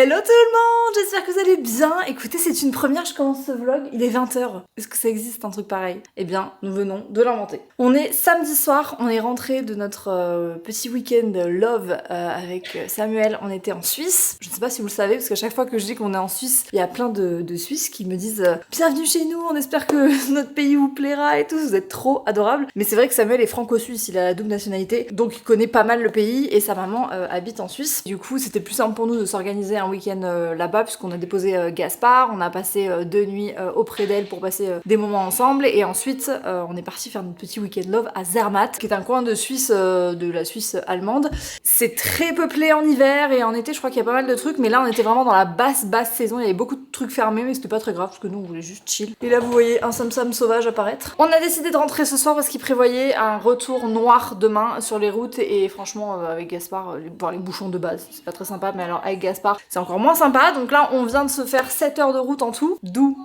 Hello tout le monde, j'espère que vous allez bien. Écoutez, c'est une première, je commence ce vlog, il est 20h. Est-ce que ça existe un truc pareil? Eh bien, nous venons de l'inventer. On est samedi soir, on est rentré de notre petit week-end love avec Samuel. On était en Suisse. Je ne sais pas si vous le savez, parce qu'à chaque fois que je dis qu'on est en Suisse, il y a plein de Suisses qui me disent bienvenue chez nous, on espère que notre pays vous plaira et tout, vous êtes trop adorables. Mais c'est vrai que Samuel est franco-suisse, il a la double nationalité, donc il connaît pas mal le pays et sa maman habite en Suisse. Du coup, c'était plus simple pour nous de s'organiser un week-end là-bas, puisqu'on a déposé Gaspard, on a passé 2 nuits auprès d'elle pour passer des moments ensemble, et ensuite on est parti faire notre petit week-end love à Zermatt, qui est un coin de Suisse, de la Suisse allemande. C'est très peuplé en hiver, et en été je crois qu'il y a pas mal de trucs, mais là on était vraiment dans la basse saison, il y avait beaucoup de trucs fermés, mais c'était pas très grave, parce que nous on voulait juste chill. Et là vous voyez un Sam sauvage apparaître. On a décidé de rentrer ce soir parce qu'il prévoyait un retour noir demain sur les routes, et franchement avec Gaspard, les bouchons de base, c'est pas très sympa, mais alors avec Gaspard c'est encore moins sympa. Donc là on vient de se faire 7 heures de route en tout, d'où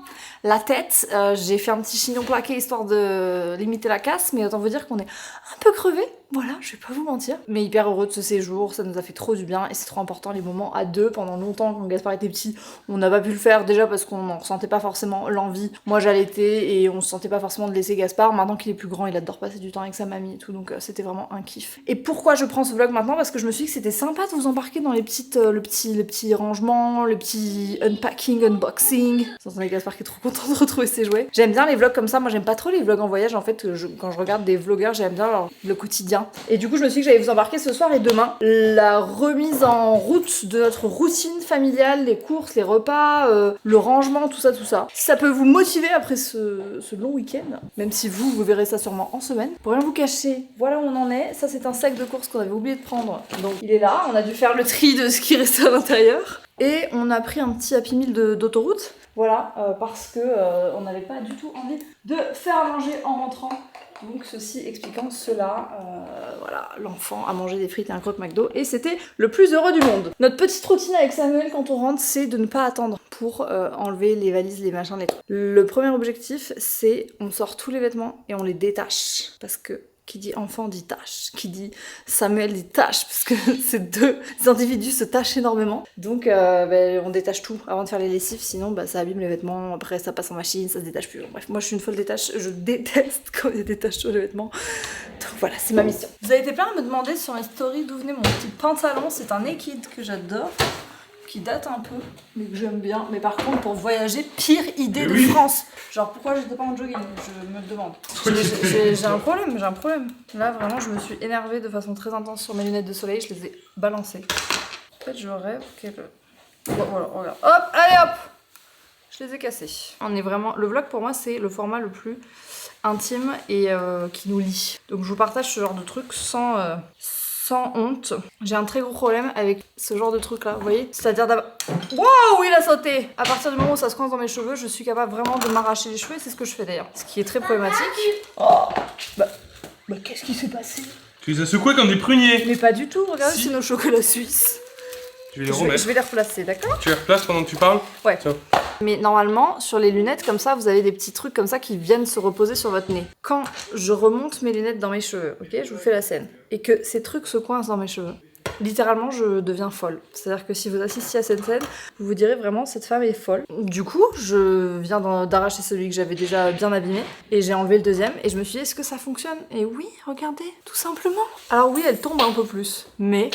la tête. J'ai fait un petit chignon plaqué histoire de limiter la casse, mais autant vous dire qu'on est un peu crevé. Voilà, je vais pas vous mentir. Mais hyper heureux de ce séjour, ça nous a fait trop du bien et c'est trop important les moments à deux. Pendant longtemps, quand Gaspard était petit, on n'a pas pu le faire déjà parce qu'on n'en ressentait pas forcément l'envie. Moi j'allaitais et on se sentait pas forcément de laisser Gaspard. Maintenant qu'il est plus grand, il adore passer du temps avec sa mamie et tout, donc c'était vraiment un kiff. Et pourquoi je prends ce vlog maintenant? Parce que je me suis dit que c'était sympa de vous embarquer dans les petites, le petit rangement, le petit unpacking, unboxing. Vous entendez Gaspard qui est trop content de retrouver ses jouets. J'aime bien les vlogs comme ça, moi j'aime pas trop les vlogs en voyage en fait. Quand je regarde des vlogueurs, j'aime bien le quotidien. Et du coup je me suis dit que j'allais vous embarquer ce soir et demain. La remise en route de notre routine familiale, les courses, les repas, le rangement, tout ça. Si ça peut vous motiver après ce long week-end, même si vous verrez ça sûrement en semaine. Pour rien vous cacher, voilà où on en est. Ça c'est un sac de courses qu'on avait oublié de prendre. Donc il est là, on a dû faire le tri de ce qui restait à l'intérieur. Et on a pris un petit Happy Meal d'autoroute. Voilà, parce que on n'avait pas du tout envie de faire à manger en rentrant. Donc ceci expliquant cela, voilà, l'enfant a mangé des frites et un croque McDo et c'était le plus heureux du monde. Notre petite routine avec Samuel quand on rentre, c'est de ne pas attendre pour enlever les valises, les machins, les trucs. Le premier objectif, c'est on sort tous les vêtements et on les détache. Parce que qui dit enfant dit tâche, qui dit Samuel dit tâche, parce que ces deux individus se tâchent énormément. Donc on détache tout avant de faire les lessives, sinon ça abîme les vêtements, après ça passe en machine, ça se détache plus. Bref, moi je suis une folle détache, je déteste quand il y a des taches sur les vêtements. Donc voilà, c'est ma mission. Vous avez été plein à me demander sur mes stories d'où venait mon petit pantalon, c'est un Naked que j'adore, qui date un peu, mais que j'aime bien. Mais par contre, pour voyager, pire idée de France. Genre, pourquoi j'étais pas en jogging? Je me le demande. J'ai un problème. Là, vraiment, je me suis énervée de façon très intense sur mes lunettes de soleil. Je les ai balancées. En fait, je rêve qu'elle... Voilà, regarde. Hop, allez hop! Je les ai cassées. On est vraiment... Le vlog, pour moi, c'est le format le plus intime et qui nous lie. Donc, je vous partage ce genre de trucs sans honte. J'ai un très gros problème avec ce genre de truc là, vous voyez? C'est-à-dire d'abord... Wow, il a sauté! À partir du moment où ça se coince dans mes cheveux, je suis capable vraiment de m'arracher les cheveux et c'est ce que je fais d'ailleurs. Ce qui est très problématique. Oh, bah qu'est-ce qui s'est passé? Tu les as secoués comme des pruniers. Mais pas du tout, regardez, c'est nos chocolats suisses. Tu vais les remettre. Je vais les replacer, d'accord? Tu les replaces pendant que tu parles? Ouais. Tiens. Mais normalement, sur les lunettes comme ça, vous avez des petits trucs comme ça qui viennent se reposer sur votre nez. Quand je remonte mes lunettes dans mes cheveux, ok, je vous fais la scène, et que ces trucs se coincent dans mes cheveux, littéralement, je deviens folle. C'est-à-dire que si vous assistiez à cette scène, vous vous direz vraiment, cette femme est folle. Du coup, je viens d'arracher celui que j'avais déjà bien abîmé, et j'ai enlevé le deuxième, et je me suis dit, est-ce que ça fonctionne? Et oui, regardez, tout simplement. Alors oui, elle tombe un peu plus, mais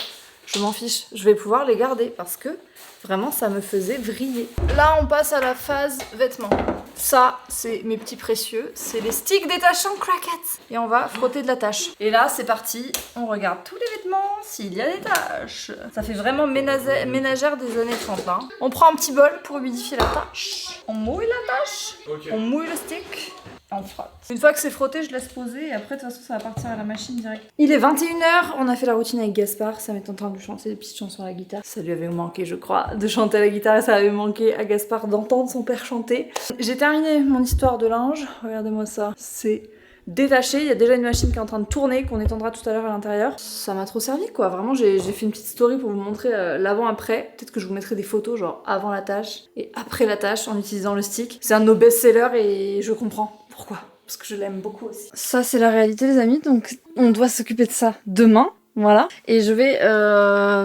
je m'en fiche, je vais pouvoir les garder, parce que vraiment, ça me faisait vriller. Là, on passe à la phase vêtements. Ça, c'est mes petits précieux. C'est les sticks détachants Crackets. Et on va frotter de la tache. Et là, c'est parti. On regarde tous les vêtements, s'il y a des taches. Ça fait vraiment ménagère des années 30, là. On prend un petit bol pour humidifier la tache. On mouille la tache. Okay. On mouille le stick. On frotte. Une fois que c'est frotté, je laisse poser et après de toute façon ça va partir à la machine direct. Il est 21h, on a fait la routine avec Gaspard, ça m'est en train de lui chanter des petites chansons à la guitare. Ça lui avait manqué je crois de chanter à la guitare et ça avait manqué à Gaspard d'entendre son père chanter. J'ai terminé mon histoire de linge, regardez-moi ça, c'est détaché, il y a déjà une machine qui est en train de tourner qu'on étendra tout à l'heure à l'intérieur. Ça m'a trop servi quoi, vraiment j'ai fait une petite story pour vous montrer l'avant-après. Peut-être que je vous mettrai des photos genre avant la tâche et après la tâche en utilisant le stick. C'est un de nos best-sellers et je comprends pourquoi. Parce que je l'aime beaucoup aussi. Ça c'est la réalité les amis, donc on doit s'occuper de ça demain. Voilà. Et je vais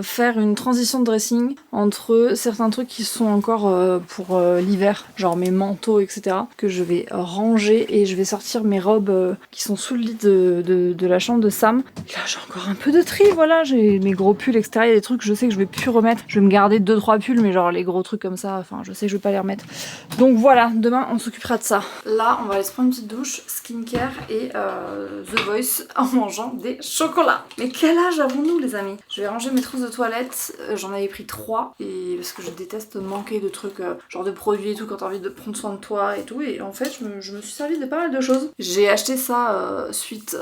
faire une transition de dressing entre certains trucs qui sont encore pour l'hiver, genre mes manteaux, etc. que je vais ranger et je vais sortir mes robes qui sont sous le lit de la chambre de Sam. Et là j'ai encore un peu de tri, voilà, j'ai mes gros pulls, etc. Il y a des trucs que je sais que je vais plus remettre. Je vais me garder 2-3 pulls, mais genre les gros trucs comme ça, enfin je sais que je vais pas les remettre. Donc voilà, demain on s'occupera de ça. Là on va aller se prendre une petite douche, skincare et The Voice en mangeant des chocolats. Mais quel âge avons-nous les amis? Je vais ranger mes trousses de toilette, j'en avais pris 3 et parce que je déteste manquer de trucs genre de produits et tout quand t'as envie de prendre soin de toi et tout, et en fait je me suis servi de pas mal de choses. J'ai acheté ça suite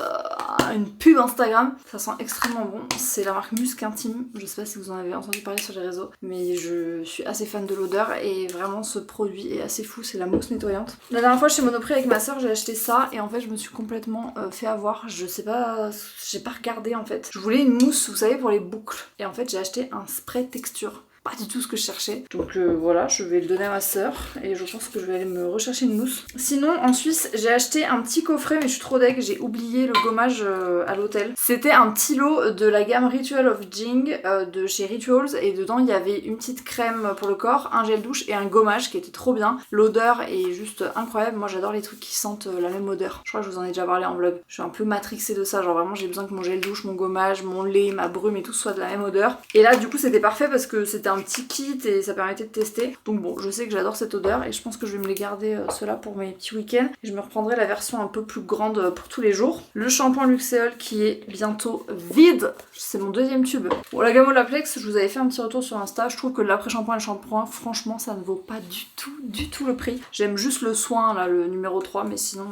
à une pub Instagram, ça sent extrêmement bon, c'est la marque Musc Intime, je sais pas si vous en avez entendu parler sur les réseaux, mais je suis assez fan de l'odeur et vraiment ce produit est assez fou, c'est la mousse nettoyante. La dernière fois chez Monoprix avec ma soeur j'ai acheté ça et en fait je me suis complètement fait avoir, je sais pas, j'ai pas regardé en fait. Je voulais une mousse, vous savez, pour les boucles, et en fait j'ai acheté un spray texture. Pas du tout ce que je cherchais. Donc voilà, je vais le donner à ma sœur et je pense que je vais aller me rechercher une mousse. Sinon, en Suisse, j'ai acheté un petit coffret, mais je suis trop deg, j'ai oublié le gommage à l'hôtel. C'était un petit lot de la gamme Ritual of Jing de chez Rituals, et dedans il y avait une petite crème pour le corps, un gel douche et un gommage qui était trop bien. L'odeur est juste incroyable, moi j'adore les trucs qui sentent la même odeur. Je crois que je vous en ai déjà parlé en vlog. Je suis un peu matrixée de ça, genre vraiment j'ai besoin que mon gel douche, mon gommage, mon lait, ma brume et tout soit de la même odeur. Et là du coup c'était parfait parce que c'était un petit kit et ça permettait de tester. Donc bon, je sais que j'adore cette odeur et je pense que je vais me les garder ceux-là pour mes petits week-ends. Et je me reprendrai la version un peu plus grande pour tous les jours. Le shampoing Luxéol qui est bientôt vide. C'est mon deuxième tube. Bon, la gamme Olaplex, je vous avais fait un petit retour sur Insta. Je trouve que l'après-shampoing et le shampoing, franchement, ça ne vaut pas du tout le prix. J'aime juste le soin, là, le numéro 3, mais sinon...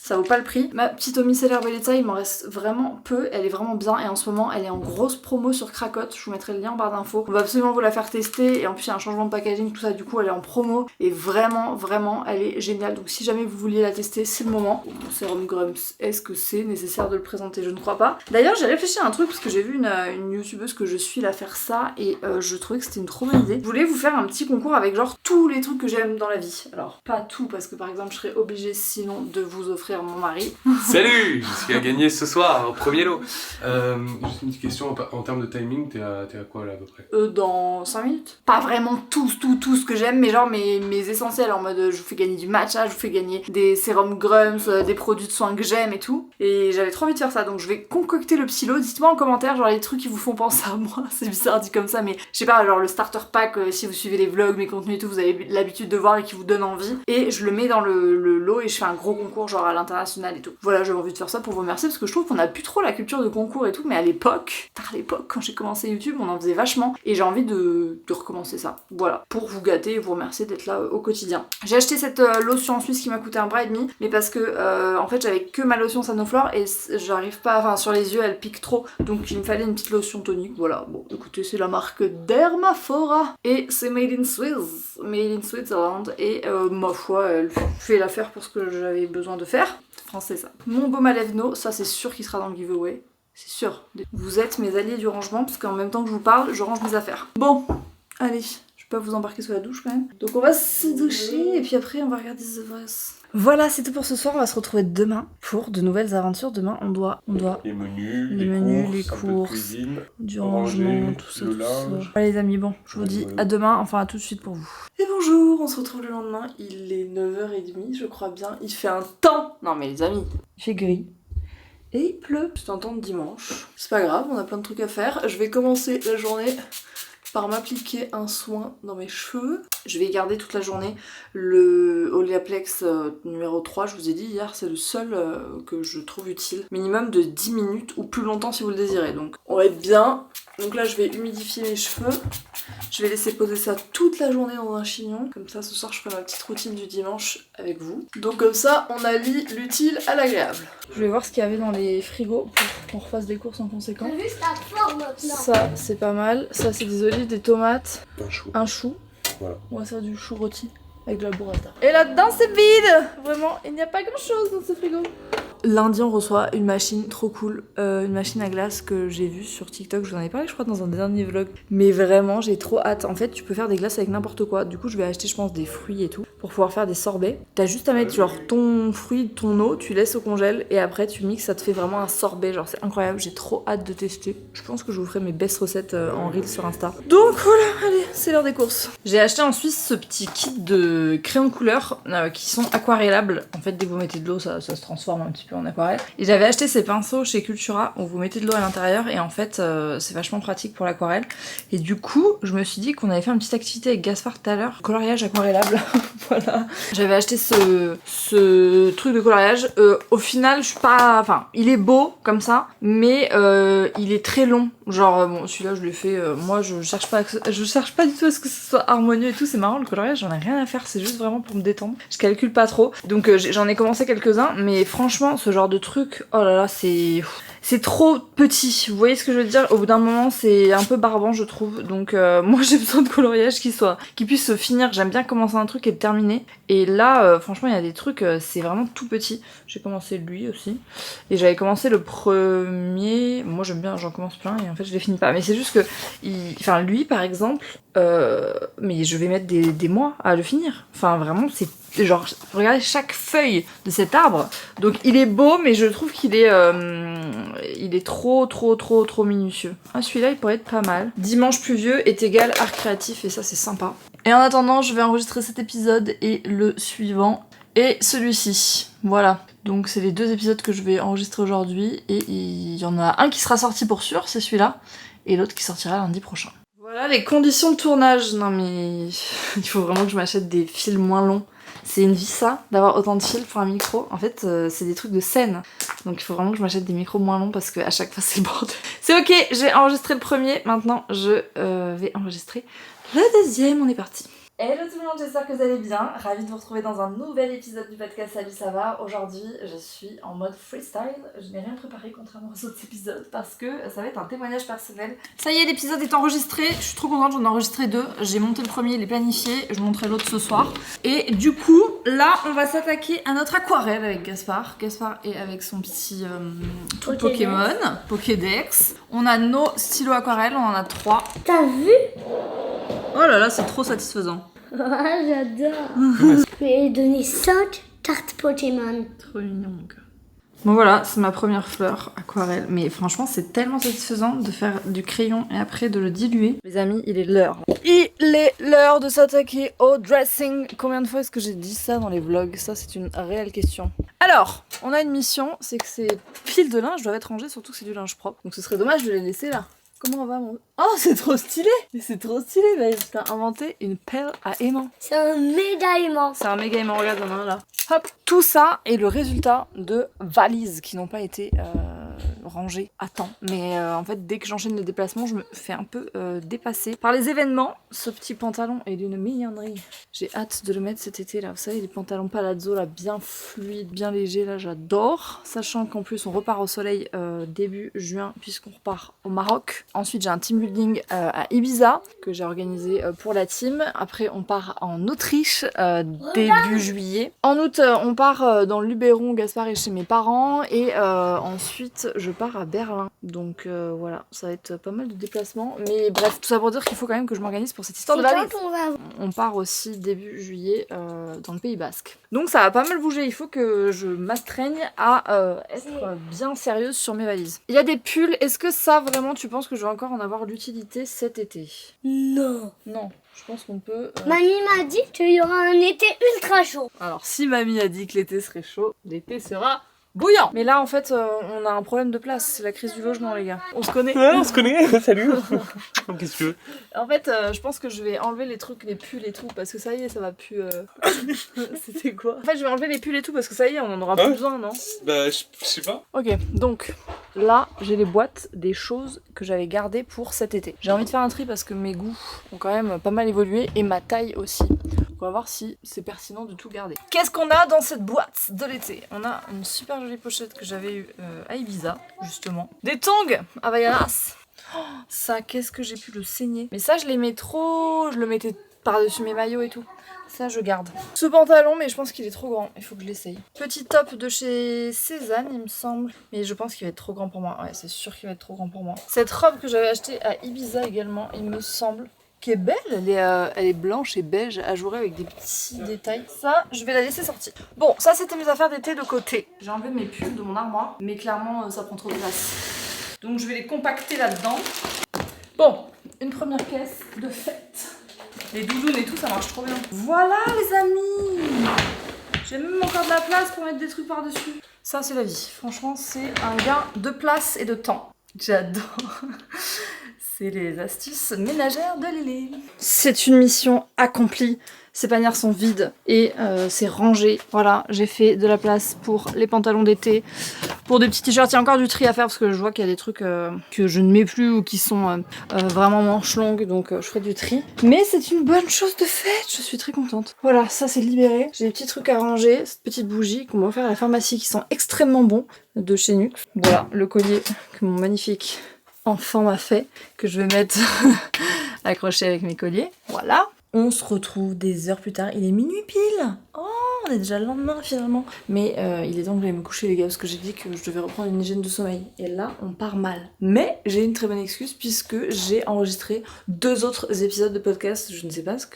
ça vaut pas le prix. Ma petite Eau Micellaire Bellezza, il m'en reste vraiment peu, elle est vraiment bien et en ce moment elle est en grosse promo sur Krakot, je vous mettrai le lien en barre d'infos. On va absolument vous la faire tester et en plus il y a un changement de packaging, tout ça, du coup elle est en promo et vraiment elle est géniale. Donc si jamais vous vouliez la tester, c'est le moment. Bon, mon sérum Grumps, est-ce que c'est nécessaire de le présenter? Je ne crois pas. D'ailleurs j'ai réfléchi à un truc parce que j'ai vu une youtubeuse que je suis la faire ça et je trouvais que c'était une trop bonne idée. Je voulais vous faire un petit concours avec genre tous les trucs que j'aime dans la vie. Alors pas tout parce que par exemple je serais obligée sinon de vous offrir mon mari. Salut, je suis à gagner ce soir au premier lot. Juste une petite question en termes de timing, t'es à quoi là à peu près? Dans 5 minutes. Pas vraiment tout ce que j'aime, mais genre mes essentiels en mode je vous fais gagner du matcha, je vous fais gagner des sérums Grumps, des produits de soins que j'aime et tout. Et j'avais trop envie de faire ça, donc je vais concocter le petit lot. Dites-moi en commentaire genre les trucs qui vous font penser à moi. C'est bizarre dit comme ça, mais je sais pas, genre le starter pack, si vous suivez les vlogs, mes contenus et tout, vous avez l'habitude de voir et qui vous donne envie. Et je le mets dans le lot et je fais un gros concours genre à l'international et tout. Voilà, j'avais envie de faire ça pour vous remercier parce que je trouve qu'on a plus trop la culture de concours et tout, mais à l'époque, quand j'ai commencé YouTube, on en faisait vachement et j'ai envie de recommencer ça. Voilà, pour vous gâter et vous remercier d'être là au quotidien. J'ai acheté cette lotion en Suisse qui m'a coûté un bras et demi, mais parce que en fait j'avais que ma lotion Sanoflore et j'arrive pas, enfin sur les yeux elle pique trop, donc il me fallait une petite lotion tonique. Voilà, bon écoutez, c'est la marque Dermafora et c'est made in Switzerland et ma foi elle fait l'affaire pour ce que j'avais besoin de faire. C'est ça. Mon baume à lèvres No, ça c'est sûr qu'il sera dans le giveaway. C'est sûr. Vous êtes mes alliés du rangement parce qu'en même temps que je vous parle, je range mes affaires. Bon, allez, je peux pas vous embarquer sous la douche quand même. Donc on va se doucher et puis après on va regarder The Voice. Voilà, c'est tout pour ce soir. On va se retrouver demain pour de nouvelles aventures. Demain, on doit Les menus, les courses, un peu de courses, cuisine, du ranger, rangement, tout ça. Voilà les amis, bon, je vous dis Ouais. à demain, enfin à tout de suite pour vous. Et bonjour, on se retrouve le lendemain. Il est 9h30, je crois bien. Il fait un temps. Non mais les amis, il fait gris. Et il pleut. C'est un temps de dimanche. C'est pas grave, on a plein de trucs à faire. Je vais commencer la journée par m'appliquer un soin dans mes cheveux. Je vais garder toute la journée le Olaplex numéro 3, je vous ai dit hier, c'est le seul que je trouve utile. Minimum de 10 minutes ou plus longtemps si vous le désirez. Donc on va être bien. Donc là je vais humidifier mes cheveux. Je vais laisser poser ça toute la journée dans un chignon. Comme ça ce soir je ferai ma petite routine du dimanche avec vous. Donc comme ça on allie l'utile à l'agréable. Je vais voir ce qu'il y avait dans les frigos pour qu'on refasse des courses en conséquence. Juste la forme maintenant. Ça c'est pas mal. Ça c'est des olives, des tomates, un chou. Voilà. On va faire du chou rôti avec de la burrata. Et là-dedans c'est vide. Vraiment, il n'y a pas grand chose dans ce frigo. Lundi on reçoit une machine trop cool, une machine à glace que j'ai vue sur TikTok, je vous en ai parlé je crois dans un dernier vlog. Mais vraiment j'ai trop hâte, en fait tu peux faire des glaces avec n'importe quoi, du coup je vais acheter je pense des fruits et tout pour pouvoir faire des sorbets. T'as juste à mettre genre ton fruit, ton eau, tu laisses au congèle et après tu mixes, ça te fait vraiment un sorbet. Genre c'est incroyable, j'ai trop hâte de tester. Je pense que je vous ferai mes best recettes en reel sur Insta. Donc voilà, allez, c'est l'heure des courses. J'ai acheté en Suisse ce petit kit de crayons de couleur qui sont aquarellables. En fait, dès que vous mettez de l'eau, ça se transforme un petit peu en aquarelle. Et j'avais acheté ces pinceaux chez Cultura où vous mettez de l'eau à l'intérieur et en fait, c'est vachement pratique pour l'aquarelle. Et du coup, je me suis dit qu'on avait fait une petite activité avec Gaspard tout à l'heure, coloriage aquarellable. Voilà. J'avais acheté ce truc de coloriage. Au final, je suis pas... Enfin, il est beau comme ça, mais il est très long. Genre, bon, celui-là, je l'ai fait... moi, je cherche pas du tout à ce que ce soit harmonieux et tout. C'est marrant, le coloriage, j'en ai rien à faire. C'est juste vraiment pour me détendre. Je calcule pas trop. Donc, j'en ai commencé quelques-uns. Mais franchement, ce genre de truc, oh là là, c'est trop petit, vous voyez ce que je veux dire? Au bout d'un moment, c'est un peu barbant, je trouve. Donc moi, j'ai besoin de coloriage qui puisse se finir. J'aime bien commencer un truc et le terminer. Et là, franchement, il y a des trucs, c'est vraiment tout petit. J'ai commencé lui aussi. Et j'avais commencé le premier. Moi, j'aime bien, j'en commence plein et en fait, je les finis pas. Mais c'est juste que, enfin, lui, par exemple, mais je vais mettre des mois à le finir. Enfin, vraiment, c'est genre, regardez chaque feuille de cet arbre. Donc il est beau, mais je trouve qu'il est trop minutieux. Ah, celui-là, il pourrait être pas mal. Dimanche pluvieux est égal art créatif, et ça, c'est sympa. Et en attendant, je vais enregistrer cet épisode et le suivant. Et celui-ci. Voilà. Donc c'est les 2 épisodes que je vais enregistrer aujourd'hui. Et il y en a un qui sera sorti pour sûr, c'est celui-là. Et l'autre qui sortira lundi prochain. Voilà les conditions de tournage. Non mais il faut vraiment que je m'achète des fils moins longs. C'est une vie ça, d'avoir autant de fils pour un micro. En fait, c'est des trucs de scène. Donc il faut vraiment que je m'achète des micros moins longs parce qu'à chaque fois c'est le bordel. C'est ok, j'ai enregistré le premier. Maintenant, je vais enregistrer le deuxième. On est parti. Hello tout le monde, j'espère que vous allez bien. Ravie de vous retrouver dans un nouvel épisode du podcast Salut ça va. Aujourd'hui, je suis en mode freestyle. Je n'ai rien préparé contrairement aux autres épisodes parce que ça va être un témoignage personnel. Ça y est, l'épisode est enregistré. Je suis trop contente, j'en ai enregistré 2. J'ai monté le premier, il est planifié. Je montrerai l'autre ce soir. Et du coup, là, on va s'attaquer à notre aquarelle avec Gaspard. Gaspard est avec son petit truc Pokémon, Pokédex. On a nos stylos aquarelles, on en a 3. T'as vu? Oh là là, c'est trop satisfaisant. Ah, j'adore. Je vais donner 5 cartes Pokémon. Trop mignon mon gars. Bon voilà, c'est ma première fleur aquarelle. Mais franchement, c'est tellement satisfaisant de faire du crayon et après de le diluer. Les amis, il est l'heure. Il est l'heure de s'attaquer au dressing. Combien de fois est-ce que j'ai dit ça dans les vlogs? Ça, c'est une réelle question. Alors, on a une mission, c'est que ces fils de linge doivent être rangés, surtout que c'est du linge propre. Donc ce serait dommage de les laisser là. Comment on va mon... Oh, c'est trop stylé! Mais c'est trop stylé, babe! T'as inventé une pelle à aimant. C'est un méga aimant. C'est un méga aimant, regarde, on en a un là. Hop! Tout ça est le résultat de valises qui n'ont pas été rangées à temps. Mais en fait, dès que j'enchaîne les déplacements, je me fais un peu dépasser par les événements. Ce petit pantalon est d'une mignonnerie. J'ai hâte de le mettre cet été là. Vous savez, les pantalons palazzo là, bien fluides, bien légers là, j'adore. Sachant qu'en plus, on repart au soleil début juin puisqu'on repart au Maroc. Ensuite, j'ai un team building à Ibiza que j'ai organisé pour la team. Après, on part en Autriche début juillet. En août, on part dans le Luberon, Gaspard est chez mes parents. Et ensuite, je pars à Berlin. Donc voilà, ça va être pas mal de déplacements. Mais bref, tout ça pour dire qu'il faut quand même que je m'organise pour cette histoire de valise. On part aussi début juillet dans le Pays Basque. Donc ça va pas mal bouger. Il faut que je m'astreigne à être bien sérieuse sur mes valises. Il y a des pulls. Est-ce que ça, vraiment, tu penses que je vais encore en avoir l'utilité cet été? Non. Non. Je pense qu'on peut... Mamie m'a dit qu'il y aura un été ultra chaud. Alors, si mamie a dit que l'été serait chaud, l'été sera bouillant. Mais là, en fait, on a un problème de place. C'est la crise du logement, les gars. On se connaît. Ouais, on se connaît, salut. Qu'est-ce que tu veux? En fait, je pense que je vais enlever les trucs, les pulls et tout, parce que ça y est, ça va plus... C'était quoi? En fait, je vais enlever les pulls et tout, parce que ça y est, on en aura plus besoin, non? Bah, je sais pas. Ok, donc, là, j'ai les boîtes des choses que j'avais gardées pour cet été. J'ai envie de faire un tri parce que mes goûts ont quand même pas mal évolué, et ma taille aussi. On va voir si c'est pertinent de tout garder. Qu'est-ce qu'on a dans cette boîte de l'été? On a une super jolie pochette que j'avais eue à Ibiza, justement. Des tongs Havaianas. Oh, ça, qu'est-ce que j'ai pu le saigner. Mais ça, je l'aimais trop. Je le mettais par-dessus mes maillots et tout. Ça, je garde. Ce pantalon, mais je pense qu'il est trop grand. Il faut que je l'essaye. Petit top de chez Cézanne, il me semble. Mais je pense qu'il va être trop grand pour moi. Ouais, c'est sûr qu'il va être trop grand pour moi. Cette robe que j'avais achetée à Ibiza également, il me semble qui est belle, elle est blanche et beige, ajourée avec des petits détails. Ça, je vais la laisser sortir. Bon, ça c'était mes affaires d'été de côté. J'ai enlevé mes pulls de mon armoire, mais clairement ça prend trop de place. Donc je vais les compacter là-dedans. Bon, une première caisse de fête. Les doudounes et tout, ça marche trop bien. Voilà les amis. J'ai même encore de la place pour mettre des trucs par-dessus. Ça c'est la vie. Franchement, c'est un gain de place et de temps. J'adore. C'est les astuces ménagères de Lélé. C'est une mission accomplie. Ces panières sont vides et c'est rangé. Voilà, j'ai fait de la place pour les pantalons d'été, pour des petits t-shirts. Il y a encore du tri à faire parce que je vois qu'il y a des trucs que je ne mets plus ou qui sont vraiment manches longues, donc je ferai du tri. Mais c'est une bonne chose de faite, je suis très contente. Voilà, ça c'est libéré. J'ai des petits trucs à ranger, cette petite bougie qu'on m'a offert à la pharmacie qui sont extrêmement bons de chez Nux. Voilà, le collier que mon magnifique enfant m'a fait, que je vais mettre accroché avec mes colliers. Voilà. On se retrouve des heures plus tard. Il est minuit pile. Oh, on est déjà le lendemain finalement. Mais il est temps que j'aille me coucher les gars, parce que j'ai dit que je devais reprendre une hygiène de sommeil. Et là, on part mal. Mais j'ai une très bonne excuse puisque j'ai enregistré 2 autres épisodes de podcast. Je ne sais pas ce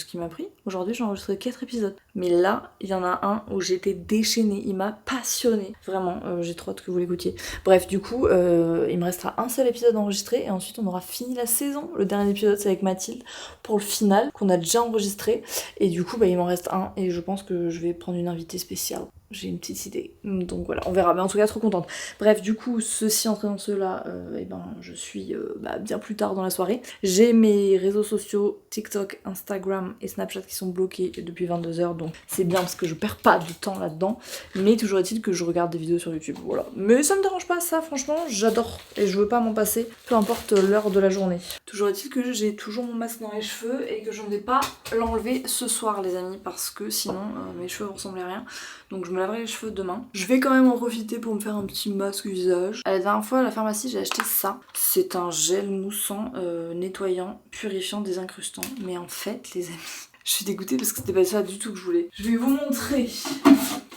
qui m'a pris. Aujourd'hui, j'ai enregistré 4 épisodes. Mais là, il y en a un où j'étais déchaînée. Il m'a passionnée. Vraiment, j'ai trop hâte que vous l'écoutiez. Bref, du coup, il me restera un seul épisode enregistré et ensuite on aura fini la saison. Le dernier épisode, c'est avec Mathilde pour le final qu'on a déjà enregistré. Et du coup, il m'en reste un et je pense que je vais prendre une invitée spéciale. J'ai une petite idée. Donc voilà, on verra. Mais en tout cas, trop contente. Bref, du coup, ceci entraînant cela, je suis bien plus tard dans la soirée. J'ai mes réseaux sociaux, TikTok, Instagram et Snapchat qui sont bloqués depuis 22h. Donc c'est bien parce que je perds pas du temps là-dedans. Mais toujours est-il que je regarde des vidéos sur YouTube. Voilà. Mais ça me dérange pas, ça, franchement, j'adore. Et je veux pas m'en passer, peu importe l'heure de la journée. Toujours est-il que j'ai toujours mon masque dans les cheveux et que je ne vais pas l'enlever ce soir, les amis, parce que sinon mes cheveux vont ressembler à rien. Donc je me laverai les cheveux demain. Je vais quand même en profiter pour me faire un petit masque visage. La dernière fois à la pharmacie, j'ai acheté ça. C'est un gel moussant, nettoyant, purifiant, désincrustant. Mais en fait, les amis, je suis dégoûtée parce que c'était pas ça du tout que je voulais. Je vais vous montrer.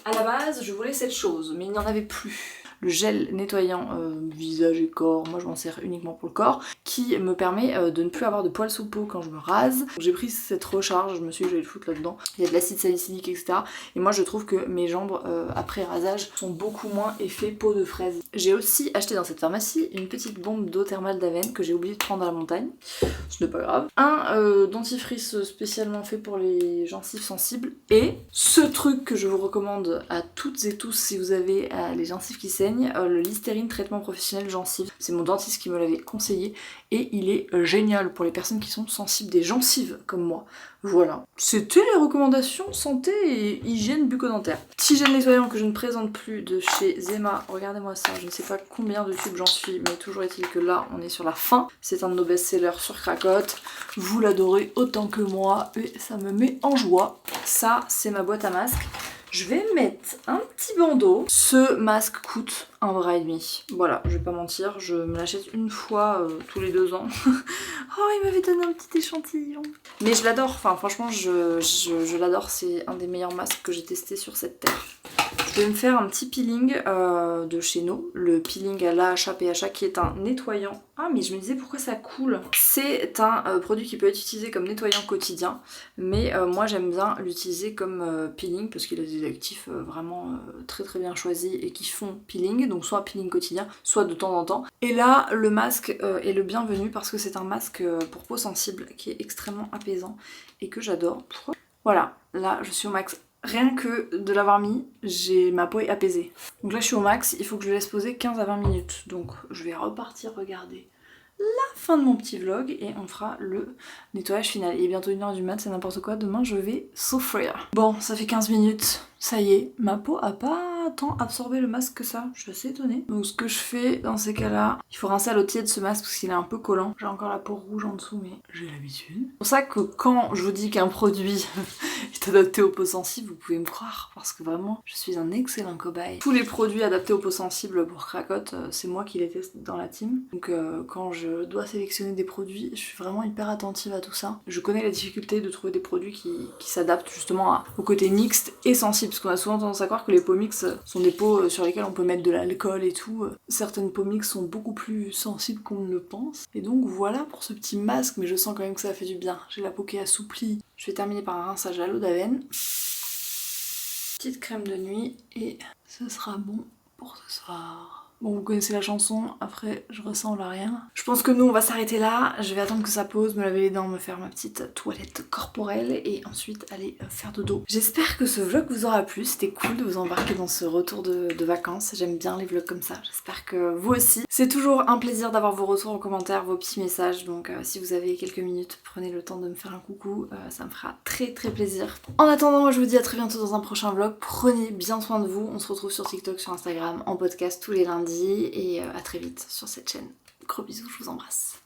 À la base, je voulais cette chose, mais il n'y en avait plus. Le gel nettoyant visage et corps, moi je m'en sers uniquement pour le corps, qui me permet de ne plus avoir de poils sous peau quand je me rase. J'ai pris cette recharge, je me suis dit que j'allais le foutre là-dedans. Il y a de l'acide salicylique, etc. Et moi je trouve que mes jambes après rasage sont beaucoup moins effet peau de fraise. J'ai aussi acheté dans cette pharmacie une petite bombe d'eau thermale d'Aven que j'ai oublié de prendre à la montagne. Ce n'est pas grave. Un dentifrice spécialement fait pour les gencives sensibles. Et ce truc que je vous recommande à toutes et tous si vous avez les gencives qui saignent, le Listerine traitement professionnel gencives. C'est mon dentiste qui me l'avait conseillé et il est génial pour les personnes qui sont sensibles des gencives comme moi. Voilà. C'était les recommandations santé et hygiène bucco-dentaire. Petit gel nettoyant que je ne présente plus de chez Zema. Regardez-moi ça, je ne sais pas combien de tubes j'en suis, mais toujours est-il que là, on est sur la fin. C'est un de nos best-sellers sur Cracotte. Vous l'adorez autant que moi et ça me met en joie. Ça, c'est ma boîte à masques. Je vais mettre un petit bandeau. Ce masque coûte 1,5 bras. Voilà, je vais pas mentir, je me l'achète une fois tous les 2 ans. Oh, il m'avait donné un petit échantillon. Mais je l'adore, enfin franchement, je l'adore. C'est un des meilleurs masques que j'ai testé sur cette terre. Je vais me faire un petit peeling de chez nous, le peeling à l'AHA PHA qui est un nettoyant. Ah mais je me disais pourquoi ça coule. C'est un produit qui peut être utilisé comme nettoyant quotidien, mais moi j'aime bien l'utiliser comme peeling parce qu'il a des actifs vraiment très très bien choisis et qui font peeling, donc soit peeling quotidien, soit de temps en temps. Et là le masque est le bienvenu parce que c'est un masque pour peau sensible qui est extrêmement apaisant et que j'adore. Voilà, là je suis au max. Rien que de l'avoir mis, ma peau est apaisée. Donc là je suis au max, il faut que je le laisse poser 15 à 20 minutes. Donc je vais repartir regarder la fin de mon petit vlog et on fera le nettoyage final. Il est bientôt 1h du mat, c'est n'importe quoi, demain je vais souffrir. Bon, ça fait 15 minutes, ça y est, ma peau a pas tant absorbé le masque que ça, je suis assez étonnée. Donc ce que je fais dans ces cas-là, il faut rincer à l'eau tiède ce masque parce qu'il est un peu collant. J'ai encore la peau rouge en dessous mais j'ai l'habitude. C'est pour ça que quand je vous dis qu'un produit est adapté aux peaux sensibles, vous pouvez me croire parce que vraiment je suis un excellent cobaye. Tous les produits adaptés aux peaux sensibles pour Cracotte, c'est moi qui les teste dans la team. Donc quand je dois sélectionner des produits, je suis vraiment hyper attentive à tout ça. Je connais la difficulté de trouver des produits qui s'adaptent justement au côté mixte et sensible parce qu'on a souvent tendance à croire que les peaux mixtes Ce sont des peaux sur lesquelles on peut mettre de l'alcool et tout. Certaines peaux mixtes sont beaucoup plus sensibles qu'on ne le pense. Et donc voilà pour ce petit masque, mais je sens quand même que ça fait du bien. J'ai la peau qui est assouplie. Je vais terminer par un rinçage à l'eau d'Aven. Petite crème de nuit et ce sera bon pour ce soir. Bon, vous connaissez la chanson, après je ressemble à rien. Je pense que nous on va s'arrêter là, je vais attendre que ça pose, me laver les dents, me faire ma petite toilette corporelle et ensuite aller faire dodo. J'espère que ce vlog vous aura plu, c'était cool de vous embarquer dans ce retour de vacances, j'aime bien les vlogs comme ça, j'espère que vous aussi. C'est toujours un plaisir d'avoir vos retours en commentaire, vos petits messages, donc si vous avez quelques minutes, prenez le temps de me faire un coucou, ça me fera très plaisir. En attendant, moi je vous dis à très bientôt dans un prochain vlog, prenez bien soin de vous, on se retrouve sur TikTok, sur Instagram, en podcast tous les lundis et à très vite sur cette chaîne. Gros bisous, je vous embrasse.